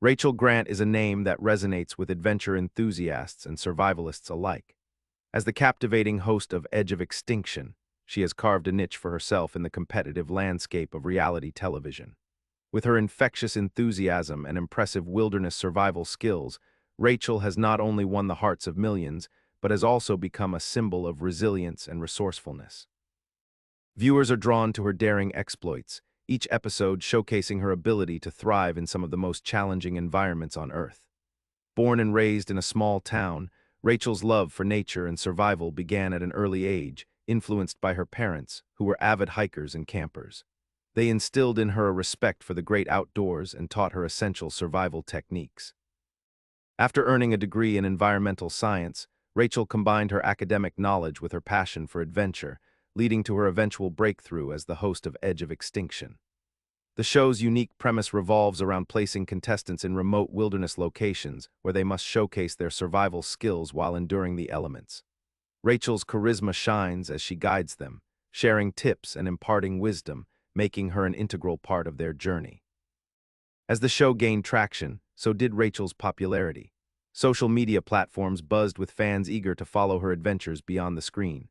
Rachel Grant is a name that resonates with adventure enthusiasts and survivalists alike. As the captivating host of Edge of Extinction, she has carved a niche for herself in the competitive landscape of reality television. With her infectious enthusiasm and impressive wilderness survival skills, Rachel has not only won the hearts of millions, but has also become a symbol of resilience and resourcefulness. Viewers are drawn to her daring exploits, each episode showcasing her ability to thrive in some of the most challenging environments on Earth. Born and raised in a small town, Rachel's love for nature and survival began at an early age, influenced by her parents, who were avid hikers and campers. They instilled in her a respect for the great outdoors and taught her essential survival techniques. After earning a degree in environmental science, Rachel combined her academic knowledge with her passion for adventure, leading to her eventual breakthrough as the host of Edge of Extinction. The show's unique premise revolves around placing contestants in remote wilderness locations where they must showcase their survival skills while enduring the elements. Rachel's charisma shines as she guides them, sharing tips and imparting wisdom, making her an integral part of their journey. As the show gained traction, so did Rachel's popularity. Social media platforms buzzed with fans eager to follow her adventures beyond the screen.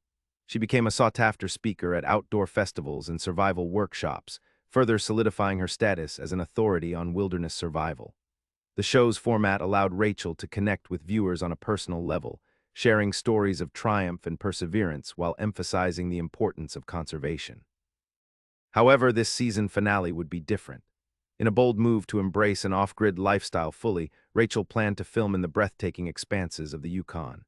She became a sought-after speaker at outdoor festivals and survival workshops, further solidifying her status as an authority on wilderness survival. The show's format allowed Rachel to connect with viewers on a personal level, sharing stories of triumph and perseverance while emphasizing the importance of conservation. However, this season finale would be different. In a bold move to embrace an off-grid lifestyle fully, Rachel planned to film in the breathtaking expanses of the Yukon.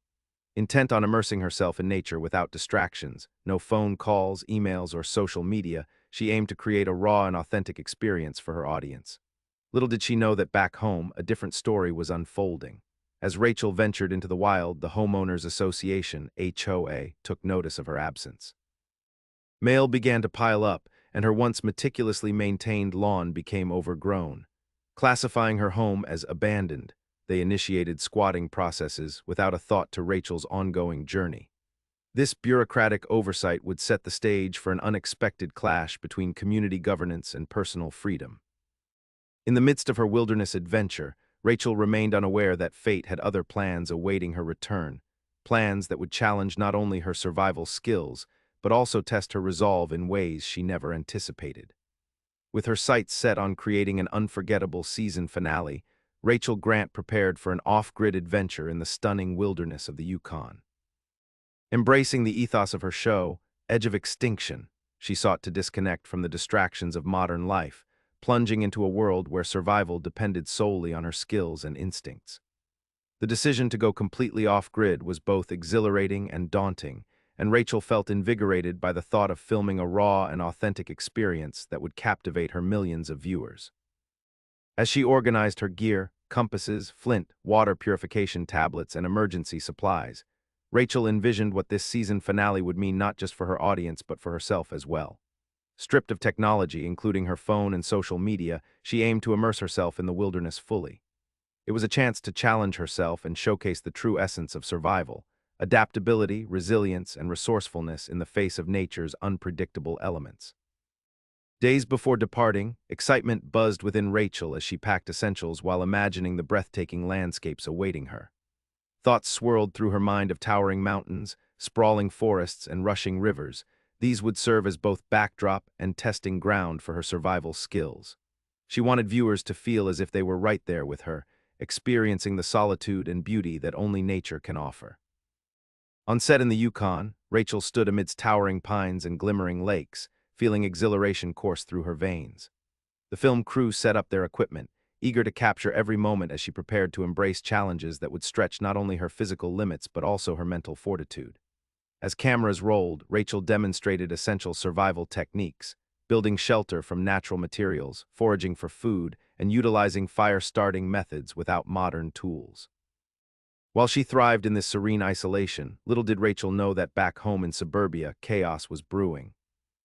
Intent on immersing herself in nature without distractions, no phone calls, emails, or social media, she aimed to create a raw and authentic experience for her audience. Little did she know that back home, a different story was unfolding. As Rachel ventured into the wild, the Homeowners Association, HOA, took notice of her absence. Mail began to pile up, and her once meticulously maintained lawn became overgrown. Classifying her home as abandoned, they initiated squatting processes without a thought to Rachel's ongoing journey. This bureaucratic oversight would set the stage for an unexpected clash between community governance and personal freedom. In the midst of her wilderness adventure, Rachel remained unaware that fate had other plans awaiting her return, plans that would challenge not only her survival skills, but also test her resolve in ways she never anticipated. With her sights set on creating an unforgettable season finale, Rachel Grant prepared for an off-grid adventure in the stunning wilderness of the Yukon. Embracing the ethos of her show, Edge of Extinction, she sought to disconnect from the distractions of modern life, plunging into a world where survival depended solely on her skills and instincts. The decision to go completely off-grid was both exhilarating and daunting, and Rachel felt invigorated by the thought of filming a raw and authentic experience that would captivate her millions of viewers. As she organized her gear, compasses, flint, water purification tablets, and emergency supplies, Rachel envisioned what this season finale would mean not just for her audience but for herself as well. Stripped of technology, including her phone and social media, she aimed to immerse herself in the wilderness fully. It was a chance to challenge herself and showcase the true essence of survival: adaptability, resilience, and resourcefulness in the face of nature's unpredictable elements. Days before departing, excitement buzzed within Rachel as she packed essentials while imagining the breathtaking landscapes awaiting her. Thoughts swirled through her mind of towering mountains, sprawling forests, and rushing rivers. These would serve as both backdrop and testing ground for her survival skills. She wanted viewers to feel as if they were right there with her, experiencing the solitude and beauty that only nature can offer. On set in the Yukon, Rachel stood amidst towering pines and glimmering lakes, feeling exhilaration course through her veins. The film crew set up their equipment, eager to capture every moment as she prepared to embrace challenges that would stretch not only her physical limits but also her mental fortitude. As cameras rolled, Rachel demonstrated essential survival techniques, building shelter from natural materials, foraging for food, and utilizing fire-starting methods without modern tools. While she thrived in this serene isolation, little did Rachel know that back home in suburbia, chaos was brewing.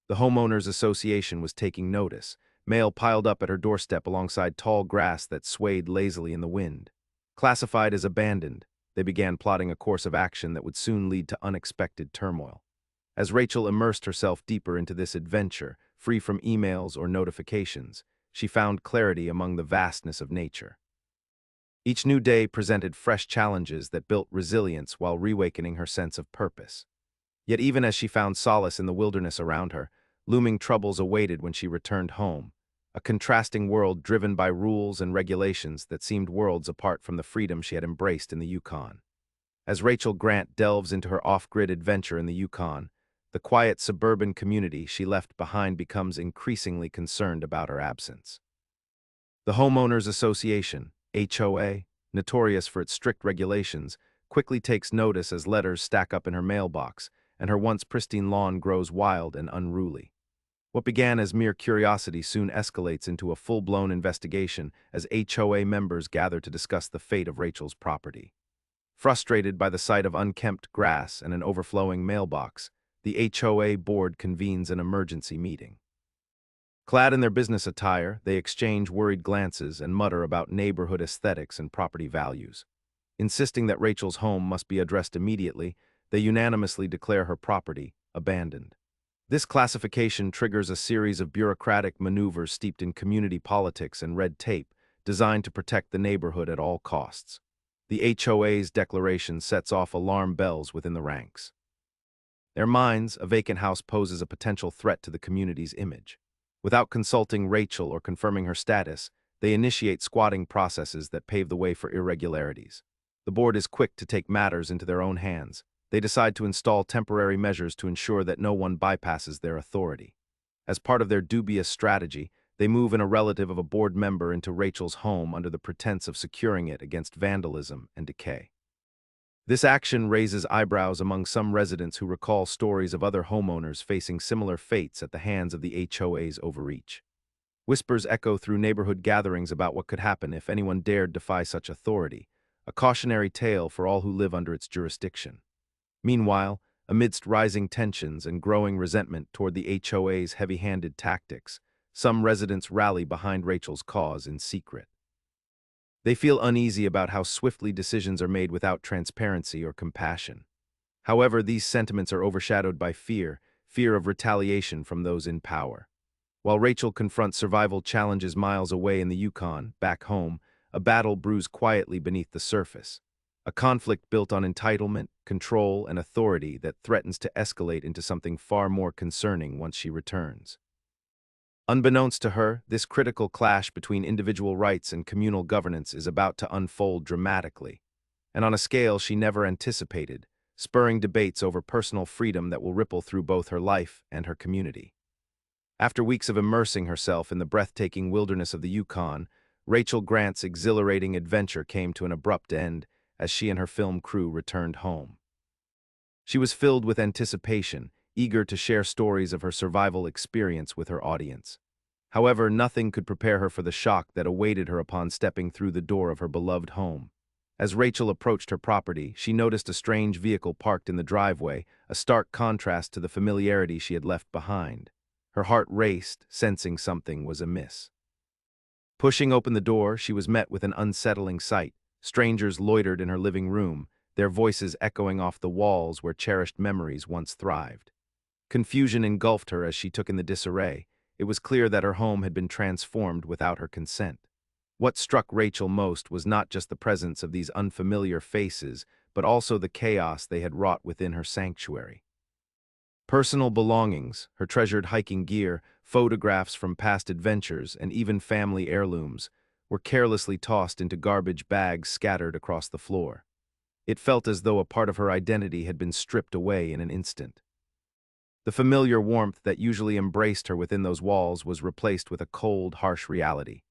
The Homeowners Association was taking notice. Mail piled up at her doorstep alongside tall grass that swayed lazily in the wind. Classified as abandoned, they began plotting a course of action that would soon lead to unexpected turmoil. As Rachel immersed herself deeper into this adventure, free from emails or notifications, she found clarity among the vastness of nature. Each new day presented fresh challenges that built resilience while reawakening her sense of purpose. Yet even as she found solace in the wilderness around her, looming troubles awaited when she returned home, a contrasting world driven by rules and regulations that seemed worlds apart from the freedom she had embraced in the Yukon. As Rachel Grant delves into her off-grid adventure in the Yukon, the quiet suburban community she left behind becomes increasingly concerned about her absence. The Homeowners Association, HOA, notorious for its strict regulations, quickly takes notice as letters stack up in her mailbox, and her once pristine lawn grows wild and unruly. What began as mere curiosity soon escalates into a full-blown investigation as HOA members gather to discuss the fate of Rachel's property. Frustrated by the sight of unkempt grass and an overflowing mailbox, the HOA board convenes an emergency meeting. Clad in their business attire, they exchange worried glances and mutter about neighborhood aesthetics and property values. Insisting that Rachel's home must be addressed immediately, they unanimously declare her property abandoned. This classification triggers a series of bureaucratic maneuvers steeped in community politics and red tape, designed to protect the neighborhood at all costs. The HOA's declaration sets off alarm bells within the ranks. In their minds, a vacant house poses a potential threat to the community's image. Without consulting Rachel or confirming her status, they initiate squatting processes that pave the way for irregularities. The board is quick to take matters into their own hands. They decide to install temporary measures to ensure that no one bypasses their authority. As part of their dubious strategy, they move a relative of a board member into Rachel's home under the pretense of securing it against vandalism and decay. This action raises eyebrows among some residents who recall stories of other homeowners facing similar fates at the hands of the HOA's overreach. Whispers echo through neighborhood gatherings about what could happen if anyone dared defy such authority, a cautionary tale for all who live under its jurisdiction. Meanwhile, amidst rising tensions and growing resentment toward the HOA's heavy-handed tactics, some residents rally behind Rachel's cause in secret. They feel uneasy about how swiftly decisions are made without transparency or compassion. However, these sentiments are overshadowed by fear of retaliation from those in power. While Rachel confronts survival challenges miles away in the Yukon, back home, a battle brews quietly beneath the surface. A conflict built on entitlement, control, and authority that threatens to escalate into something far more concerning once she returns. Unbeknownst to her, this critical clash between individual rights and communal governance is about to unfold dramatically, and on a scale she never anticipated, spurring debates over personal freedom that will ripple through both her life and her community. After weeks of immersing herself in the breathtaking wilderness of the Yukon, Rachel Grant's exhilarating adventure came to an abrupt end as she and her film crew returned home. She was filled with anticipation, eager to share stories of her survival experience with her audience. However, nothing could prepare her for the shock that awaited her upon stepping through the door of her beloved home. As Rachel approached her property, she noticed a strange vehicle parked in the driveway, a stark contrast to the familiarity she had left behind. Her heart raced, sensing something was amiss. Pushing open the door, she was met with an unsettling sight. Strangers loitered in her living room, their voices echoing off the walls where cherished memories once thrived. Confusion engulfed her as she took in the disarray. It was clear that her home had been transformed without her consent. What struck Rachel most was not just the presence of these unfamiliar faces, but also the chaos they had wrought within her sanctuary. Personal belongings, her treasured hiking gear, photographs from past adventures, and even family heirlooms were carelessly tossed into garbage bags scattered across the floor. It felt as though a part of her identity had been stripped away in an instant. The familiar warmth that usually embraced her within those walls was replaced with a cold, harsh reality.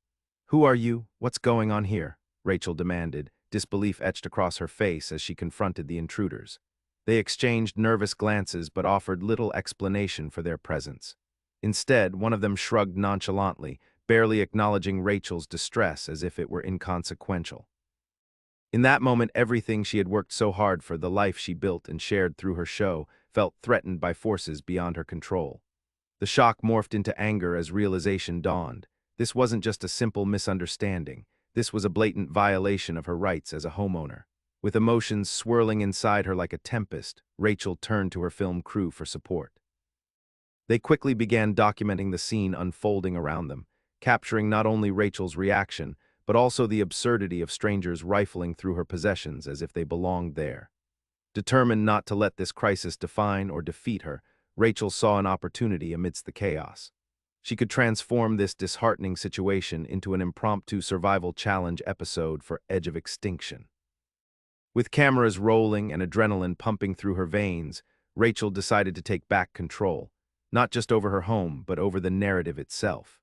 "Who are you? What's going on here?" Rachel demanded, disbelief etched across her face as she confronted the intruders. They exchanged nervous glances but offered little explanation for their presence. Instead, one of them shrugged nonchalantly, barely acknowledging Rachel's distress as if it were inconsequential. In that moment, everything she had worked so hard for, the life she built and shared through her show, felt threatened by forces beyond her control. The shock morphed into anger as realization dawned. This wasn't just a simple misunderstanding. This was a blatant violation of her rights as a homeowner. With emotions swirling inside her like a tempest, Rachel turned to her film crew for support. They quickly began documenting the scene unfolding around them, capturing not only Rachel's reaction, but also the absurdity of strangers rifling through her possessions as if they belonged there. Determined not to let this crisis define or defeat her, Rachel saw an opportunity amidst the chaos. She could transform this disheartening situation into an impromptu survival challenge episode for Edge of Extinction. With cameras rolling and adrenaline pumping through her veins, Rachel decided to take back control, not just over her home, but over the narrative itself.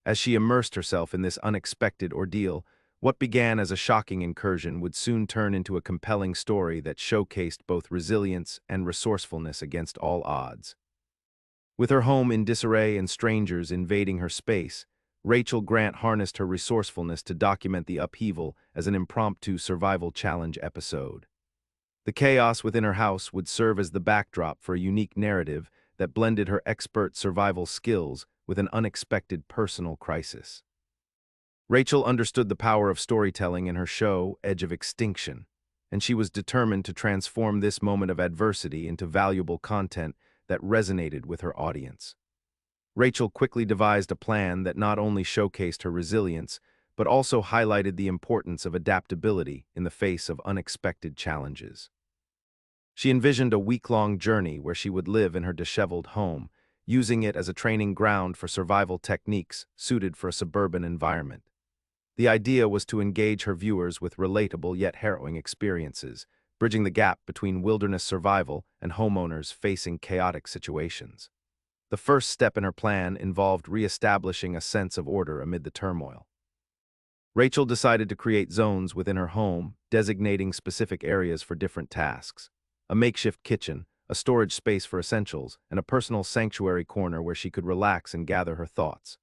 As she immersed herself in this unexpected ordeal, what began as a shocking incursion would soon turn into a compelling story that showcased both resilience and resourcefulness against all odds. With her home in disarray and strangers invading her space, Rachel Grant harnessed her resourcefulness to document the upheaval as an impromptu survival challenge episode. The chaos within her house would serve as the backdrop for a unique narrative that blended her expert survival skills with an unexpected personal crisis. Rachel understood the power of storytelling in her show, Edge of Extinction, and she was determined to transform this moment of adversity into valuable content that resonated with her audience. Rachel quickly devised a plan that not only showcased her resilience, but also highlighted the importance of adaptability in the face of unexpected challenges. She envisioned a week-long journey where she would live in her disheveled home, using it as a training ground for survival techniques suited for a suburban environment. The idea was to engage her viewers with relatable yet harrowing experiences, bridging the gap between wilderness survival and homeowners facing chaotic situations. The first step in her plan involved re-establishing a sense of order amid the turmoil. Rachel decided to create zones within her home, designating specific areas for different tasks. A makeshift kitchen, a storage space for essentials, and a personal sanctuary corner where she could relax and gather her thoughts.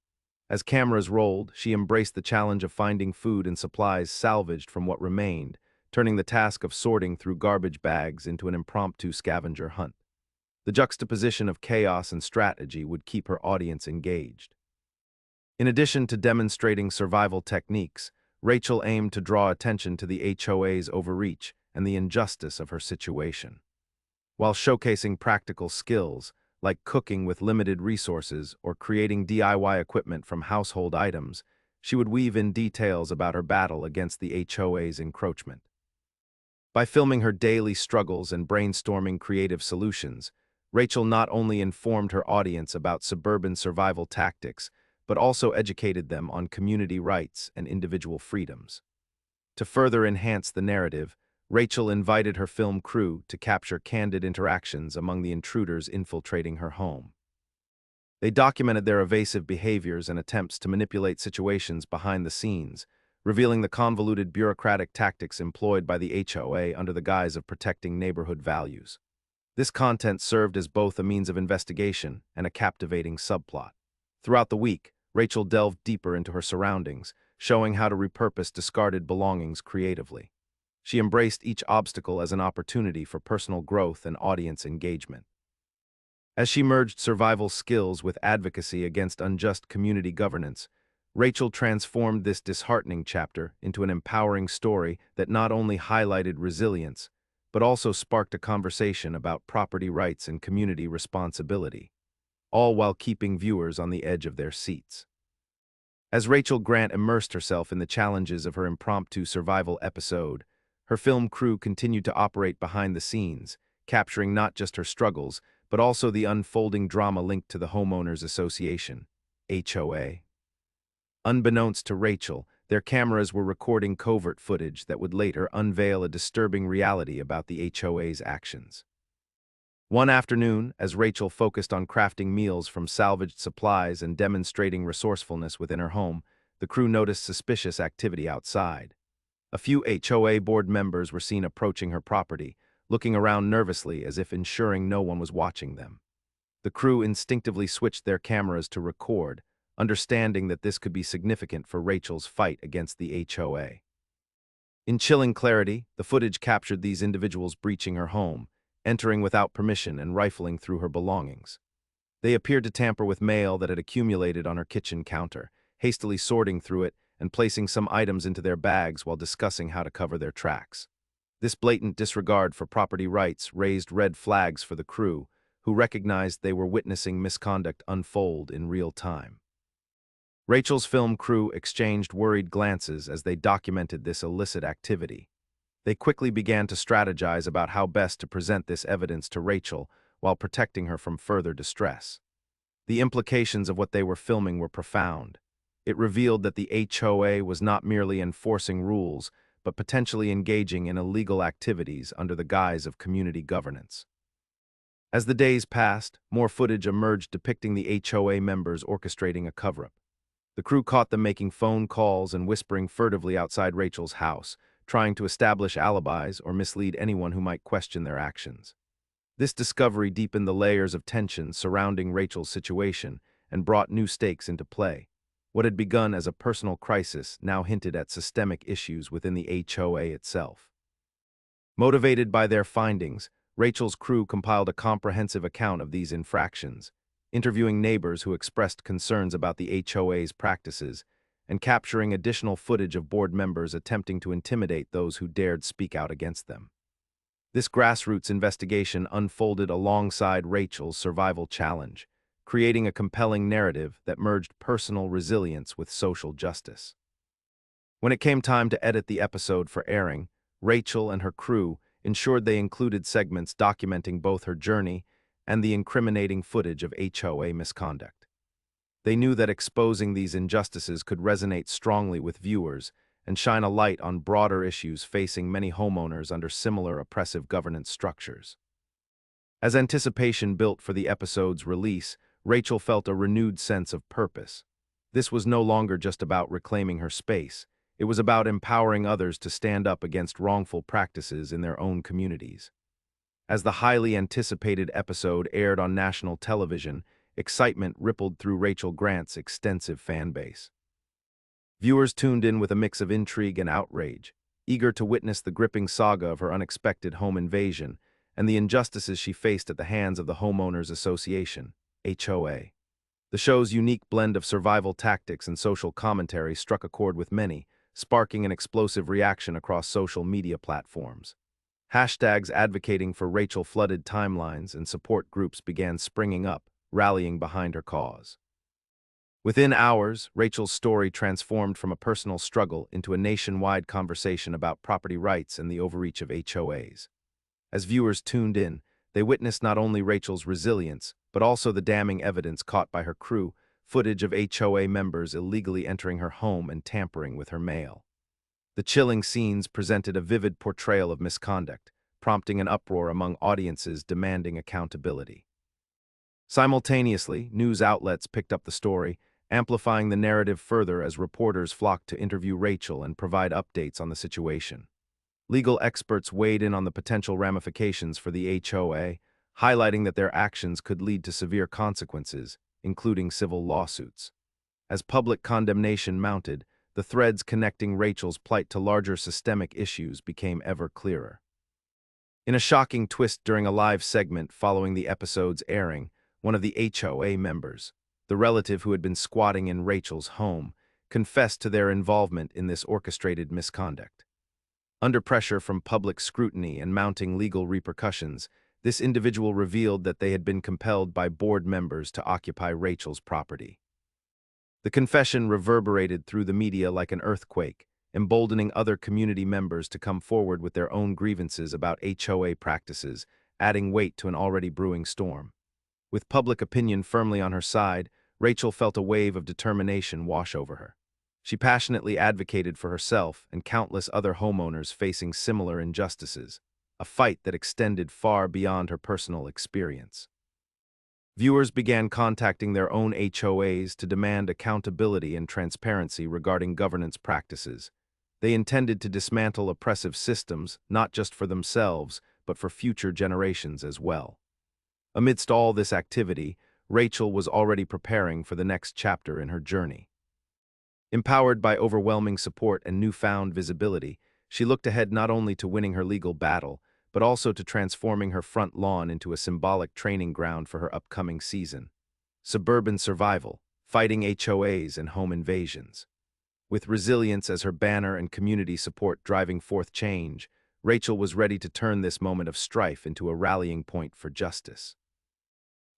As cameras rolled, she embraced the challenge of finding food and supplies salvaged from what remained, turning the task of sorting through garbage bags into an impromptu scavenger hunt. The juxtaposition of chaos and strategy would keep her audience engaged. In addition to demonstrating survival techniques, Rachel aimed to draw attention to the HOA's overreach and the injustice of her situation. While showcasing practical skills, like cooking with limited resources or creating DIY equipment from household items, she would weave in details about her battle against the HOA's encroachment. By filming her daily struggles and brainstorming creative solutions, Rachel not only informed her audience about suburban survival tactics, but also educated them on community rights and individual freedoms. To further enhance the narrative, Rachel invited her film crew to capture candid interactions among the intruders infiltrating her home. They documented their evasive behaviors and attempts to manipulate situations behind the scenes, revealing the convoluted bureaucratic tactics employed by the HOA under the guise of protecting neighborhood values. This content served as both a means of investigation and a captivating subplot. Throughout the week, Rachel delved deeper into her surroundings, showing how to repurpose discarded belongings creatively. She embraced each obstacle as an opportunity for personal growth and audience engagement. As she merged survival skills with advocacy against unjust community governance, Rachel transformed this disheartening chapter into an empowering story that not only highlighted resilience, but also sparked a conversation about property rights and community responsibility, all while keeping viewers on the edge of their seats. As Rachel Grant immersed herself in the challenges of her impromptu survival episode, her film crew continued to operate behind the scenes, capturing not just her struggles, but also the unfolding drama linked to the Homeowners Association, HOA. Unbeknownst to Rachel, their cameras were recording covert footage that would later unveil a disturbing reality about the HOA's actions. One afternoon, as Rachel focused on crafting meals from salvaged supplies and demonstrating resourcefulness within her home, the crew noticed suspicious activity outside. A few HOA board members were seen approaching her property, looking around nervously as if ensuring no one was watching them. The crew instinctively switched their cameras to record, understanding that this could be significant for Rachel's fight against the HOA. In chilling clarity, the footage captured these individuals breaching her home, entering without permission and rifling through her belongings. They appeared to tamper with mail that had accumulated on her kitchen counter, hastily sorting through it and placing some items into their bags while discussing how to cover their tracks. This blatant disregard for property rights raised red flags for the crew, who recognized they were witnessing misconduct unfold in real time. Rachel's film crew exchanged worried glances as they documented this illicit activity. They quickly began to strategize about how best to present this evidence to Rachel while protecting her from further distress. The implications of what they were filming were profound. It revealed that the HOA was not merely enforcing rules, but potentially engaging in illegal activities under the guise of community governance. As the days passed, more footage emerged depicting the HOA members orchestrating a cover-up. The crew caught them making phone calls and whispering furtively outside Rachel's house, trying to establish alibis or mislead anyone who might question their actions. This discovery deepened the layers of tension surrounding Rachel's situation and brought new stakes into play. What had begun as a personal crisis now hinted at systemic issues within the HOA itself. Motivated by their findings, Rachel's crew compiled a comprehensive account of these infractions, interviewing neighbors who expressed concerns about the HOA's practices and capturing additional footage of board members attempting to intimidate those who dared speak out against them. This grassroots investigation unfolded alongside Rachel's survival challenge, creating a compelling narrative that merged personal resilience with social justice. When it came time to edit the episode for airing, Rachel and her crew ensured they included segments documenting both her journey and the incriminating footage of HOA misconduct. They knew that exposing these injustices could resonate strongly with viewers and shine a light on broader issues facing many homeowners under similar oppressive governance structures. As anticipation built for the episode's release, Rachel felt a renewed sense of purpose. This was no longer just about reclaiming her space. It was about empowering others to stand up against wrongful practices in their own communities. As the highly anticipated episode aired on national television, excitement rippled through Rachel Grant's extensive fan base. Viewers tuned in with a mix of intrigue and outrage, eager to witness the gripping saga of her unexpected home invasion and the injustices she faced at the hands of the Homeowners Association, HOA. The show's unique blend of survival tactics and social commentary struck a chord with many, sparking an explosive reaction across social media platforms. Hashtags advocating for Rachel flooded timelines and support groups began springing up, rallying behind her cause. Within hours, Rachel's story transformed from a personal struggle into a nationwide conversation about property rights and the overreach of HOAs. As viewers tuned in, they witnessed not only Rachel's resilience, but also the damning evidence caught by her crew, footage of HOA members illegally entering her home and tampering with her mail. The chilling scenes presented a vivid portrayal of misconduct, prompting an uproar among audiences demanding accountability. Simultaneously, news outlets picked up the story, amplifying the narrative further as reporters flocked to interview Rachel and provide updates on the situation. Legal experts weighed in on the potential ramifications for the HOA, highlighting that their actions could lead to severe consequences, including civil lawsuits. As public condemnation mounted, the threads connecting Rachel's plight to larger systemic issues became ever clearer. In a shocking twist during a live segment following the episode's airing, one of the HOA members, the relative who had been squatting in Rachel's home, confessed to their involvement in this orchestrated misconduct. Under pressure from public scrutiny and mounting legal repercussions, this individual revealed that they had been compelled by board members to occupy Rachel's property. The confession reverberated through the media like an earthquake, emboldening other community members to come forward with their own grievances about HOA practices, adding weight to an already brewing storm. With public opinion firmly on her side, Rachel felt a wave of determination wash over her. She passionately advocated for herself and countless other homeowners facing similar injustices, a fight that extended far beyond her personal experience. Viewers began contacting their own HOAs to demand accountability and transparency regarding governance practices. They intended to dismantle oppressive systems, not just for themselves, but for future generations as well. Amidst all this activity, Rachel was already preparing for the next chapter in her journey. Empowered by overwhelming support and newfound visibility, she looked ahead not only to winning her legal battle, but also to transforming her front lawn into a symbolic training ground for her upcoming season. Suburban survival, fighting HOAs and home invasions. With resilience as her banner and community support driving forth change, Rachel was ready to turn this moment of strife into a rallying point for justice.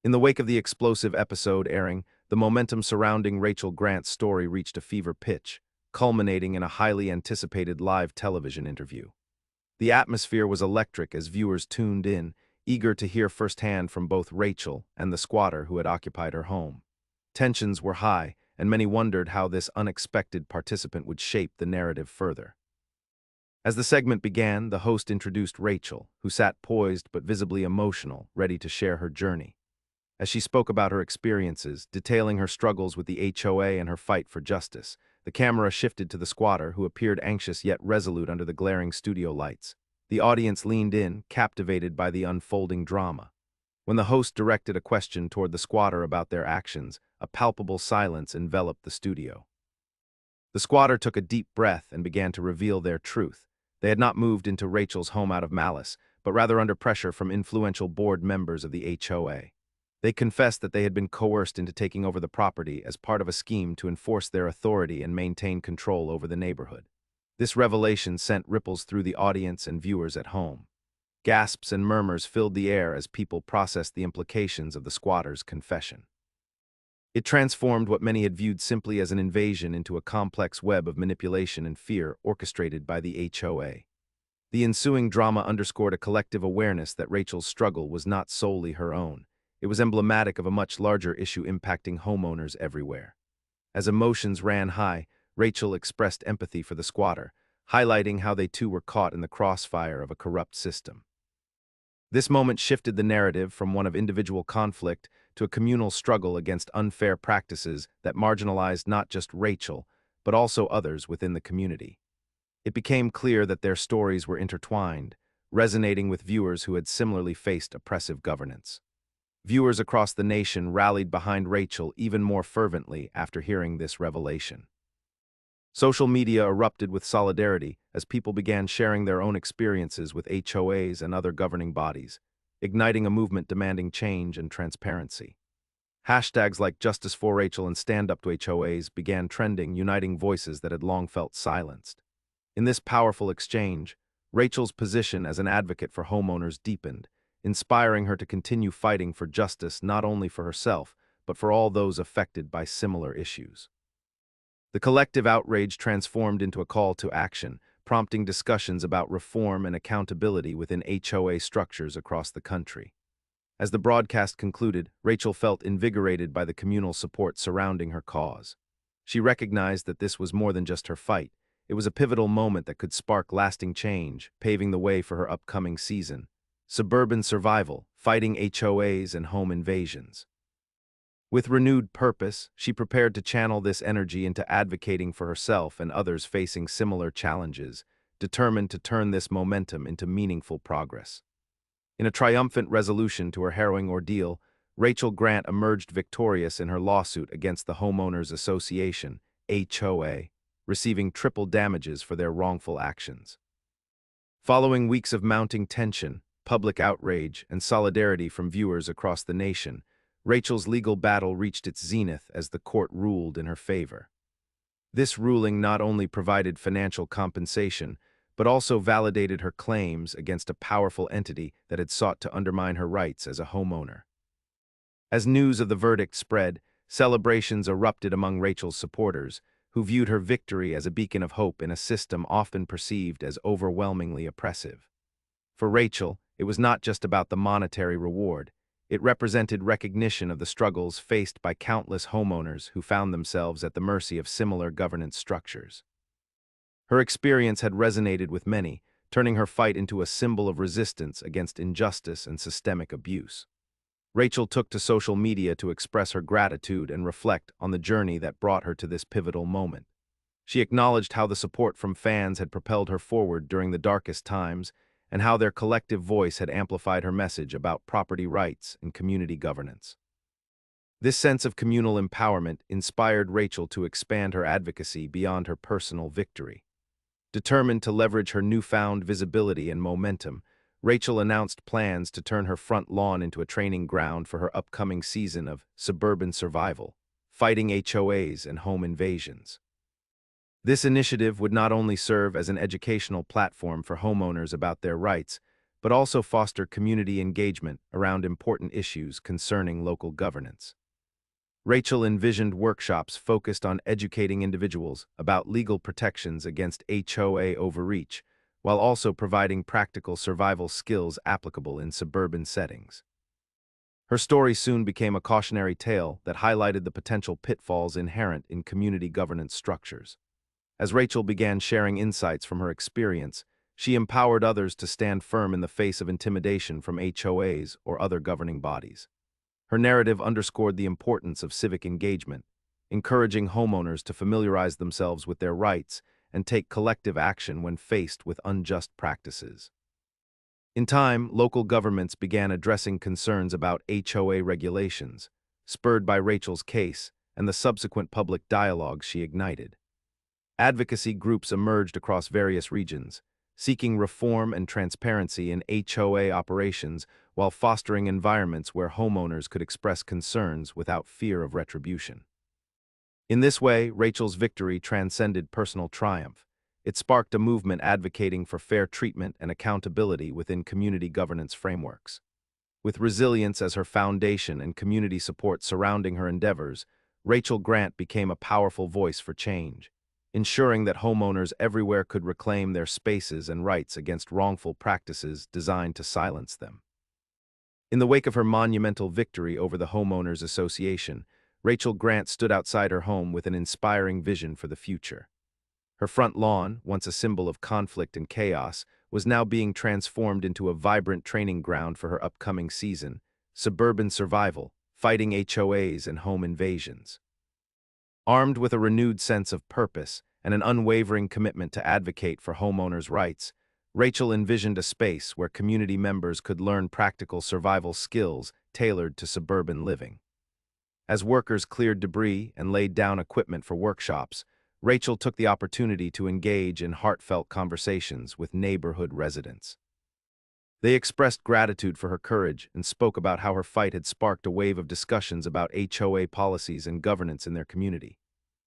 In the wake of the explosive episode airing, the momentum surrounding Rachel Grant's story reached a fever pitch, culminating in a highly anticipated live television interview. The atmosphere was electric as viewers tuned in, eager to hear firsthand from both Rachel and the squatter who had occupied her home. Tensions were high, and many wondered how this unexpected participant would shape the narrative further. As the segment began, the host introduced Rachel, who sat poised but visibly emotional, ready to share her journey. As she spoke about her experiences, detailing her struggles with the HOA and her fight for justice, the camera shifted to the squatter, who appeared anxious yet resolute under the glaring studio lights. The audience leaned in, captivated by the unfolding drama. When the host directed a question toward the squatter about their actions, a palpable silence enveloped the studio. The squatter took a deep breath and began to reveal their truth. They had not moved into Rachel's home out of malice, but rather under pressure from influential board members of the HOA. They confessed that they had been coerced into taking over the property as part of a scheme to enforce their authority and maintain control over the neighborhood. This revelation sent ripples through the audience and viewers at home. Gasps and murmurs filled the air as people processed the implications of the squatter's confession. It transformed what many had viewed simply as an invasion into a complex web of manipulation and fear orchestrated by the HOA. The ensuing drama underscored a collective awareness that Rachel's struggle was not solely her own. It was emblematic of a much larger issue impacting homeowners everywhere. As emotions ran high, Rachel expressed empathy for the squatter, highlighting how they too were caught in the crossfire of a corrupt system. This moment shifted the narrative from one of individual conflict to a communal struggle against unfair practices that marginalized not just Rachel, but also others within the community. It became clear that their stories were intertwined, resonating with viewers who had similarly faced oppressive governance. Viewers across the nation rallied behind Rachel even more fervently after hearing this revelation. Social media erupted with solidarity as people began sharing their own experiences with HOAs and other governing bodies, igniting a movement demanding change and transparency. Hashtags like Justice for Rachel and Stand Up to HOAs began trending, uniting voices that had long felt silenced. In this powerful exchange, Rachel's position as an advocate for homeowners deepened, inspiring her to continue fighting for justice not only for herself, but for all those affected by similar issues. The collective outrage transformed into a call to action, prompting discussions about reform and accountability within HOA structures across the country. As the broadcast concluded, Rachel felt invigorated by the communal support surrounding her cause. She recognized that this was more than just her fight. It was a pivotal moment that could spark lasting change, paving the way for her upcoming season. Suburban Survival, Fighting HOAs and Home Invasions. With renewed purpose, she prepared to channel this energy into advocating for herself and others facing similar challenges, determined to turn this momentum into meaningful progress. In a triumphant resolution to her harrowing ordeal, Rachel Grant emerged victorious in her lawsuit against the Homeowners Association, HOA, receiving triple damages for their wrongful actions. Following weeks of mounting tension, public outrage, and solidarity from viewers across the nation, Rachel's legal battle reached its zenith as the court ruled in her favor. This ruling not only provided financial compensation, but also validated her claims against a powerful entity that had sought to undermine her rights as a homeowner. As news of the verdict spread, celebrations erupted among Rachel's supporters, who viewed her victory as a beacon of hope in a system often perceived as overwhelmingly oppressive. For Rachel, it was not just about the monetary reward. It represented recognition of the struggles faced by countless homeowners who found themselves at the mercy of similar governance structures. Her experience had resonated with many, turning her fight into a symbol of resistance against injustice and systemic abuse. Rachel took to social media to express her gratitude and reflect on the journey that brought her to this pivotal moment. She acknowledged how the support from fans had propelled her forward during the darkest times, and how their collective voice had amplified her message about property rights and community governance. This sense of communal empowerment inspired Rachel to expand her advocacy beyond her personal victory. Determined to leverage her newfound visibility and momentum, Rachel announced plans to turn her front lawn into a training ground for her upcoming season of Suburban Survival, Fighting HOAs and Home Invasions. This initiative would not only serve as an educational platform for homeowners about their rights, but also foster community engagement around important issues concerning local governance. Rachel envisioned workshops focused on educating individuals about legal protections against HOA overreach, while also providing practical survival skills applicable in suburban settings. Her story soon became a cautionary tale that highlighted the potential pitfalls inherent in community governance structures. As Rachel began sharing insights from her experience, she empowered others to stand firm in the face of intimidation from HOAs or other governing bodies. Her narrative underscored the importance of civic engagement, encouraging homeowners to familiarize themselves with their rights and take collective action when faced with unjust practices. In time, local governments began addressing concerns about HOA regulations, spurred by Rachel's case and the subsequent public dialogue she ignited. Advocacy groups emerged across various regions, seeking reform and transparency in HOA operations while fostering environments where homeowners could express concerns without fear of retribution. In this way, Rachel's victory transcended personal triumph. It sparked a movement advocating for fair treatment and accountability within community governance frameworks. With resilience as her foundation and community support surrounding her endeavors, Rachel Grant became a powerful voice for change, ensuring that homeowners everywhere could reclaim their spaces and rights against wrongful practices designed to silence them. In the wake of her monumental victory over the Homeowners Association, Rachel Grant stood outside her home with an inspiring vision for the future. Her front lawn, once a symbol of conflict and chaos, was now being transformed into a vibrant training ground for her upcoming season: suburban survival, fighting HOAs and home invasions. Armed with a renewed sense of purpose and an unwavering commitment to advocate for homeowners' rights, Rachel envisioned a space where community members could learn practical survival skills tailored to suburban living. As workers cleared debris and laid down equipment for workshops, Rachel took the opportunity to engage in heartfelt conversations with neighborhood residents. They expressed gratitude for her courage and spoke about how her fight had sparked a wave of discussions about HOA policies and governance in their community.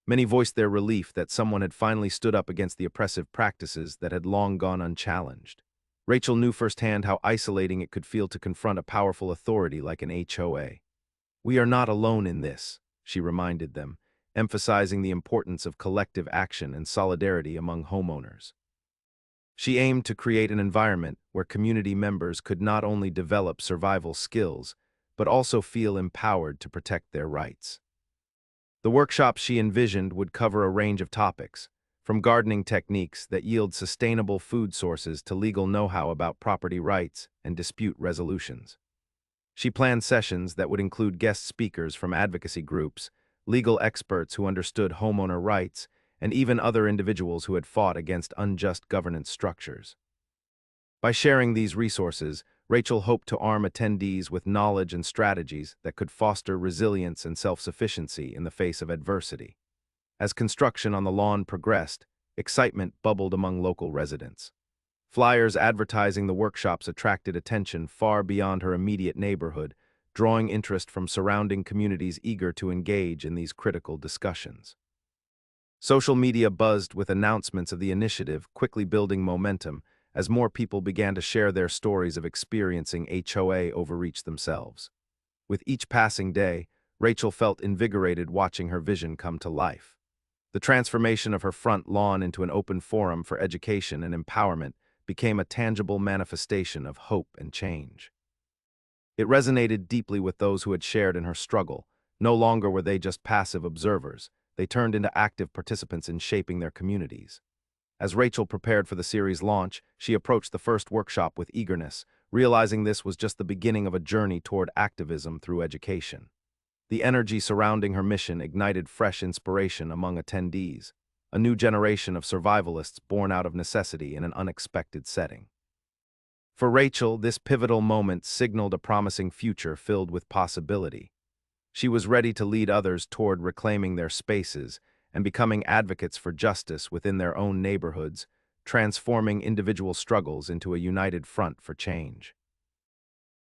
Many voiced their relief that someone had finally stood up against the oppressive practices that had long gone unchallenged. Rachel knew firsthand how isolating it could feel to confront a powerful authority like an HOA. "We are not alone in this," she reminded them, emphasizing the importance of collective action and solidarity among homeowners. She aimed to create an environment where community members could not only develop survival skills, but also feel empowered to protect their rights. The workshops she envisioned would cover a range of topics, from gardening techniques that yield sustainable food sources to legal know-how about property rights and dispute resolutions. She planned sessions that would include guest speakers from advocacy groups, legal experts who understood homeowner rights, and even other individuals who had fought against unjust governance structures. By sharing these resources, Rachel hoped to arm attendees with knowledge and strategies that could foster resilience and self-sufficiency in the face of adversity. As construction on the lawn progressed, excitement bubbled among local residents. Flyers advertising the workshops attracted attention far beyond her immediate neighborhood, drawing interest from surrounding communities eager to engage in these critical discussions. Social media buzzed with announcements of the initiative, quickly building momentum as more people began to share their stories of experiencing HOA overreach themselves. With each passing day, Rachel felt invigorated watching her vision come to life. The transformation of her front lawn into an open forum for education and empowerment became a tangible manifestation of hope and change. It resonated deeply with those who had shared in her struggle. No longer were they just passive observers, they turned into active participants in shaping their communities. As Rachel prepared for the series' launch, she approached the first workshop with eagerness, realizing this was just the beginning of a journey toward activism through education. The energy surrounding her mission ignited fresh inspiration among attendees, a new generation of survivalists born out of necessity in an unexpected setting. For Rachel, this pivotal moment signaled a promising future filled with possibility. She was ready to lead others toward reclaiming their spaces and becoming advocates for justice within their own neighborhoods, transforming individual struggles into a united front for change.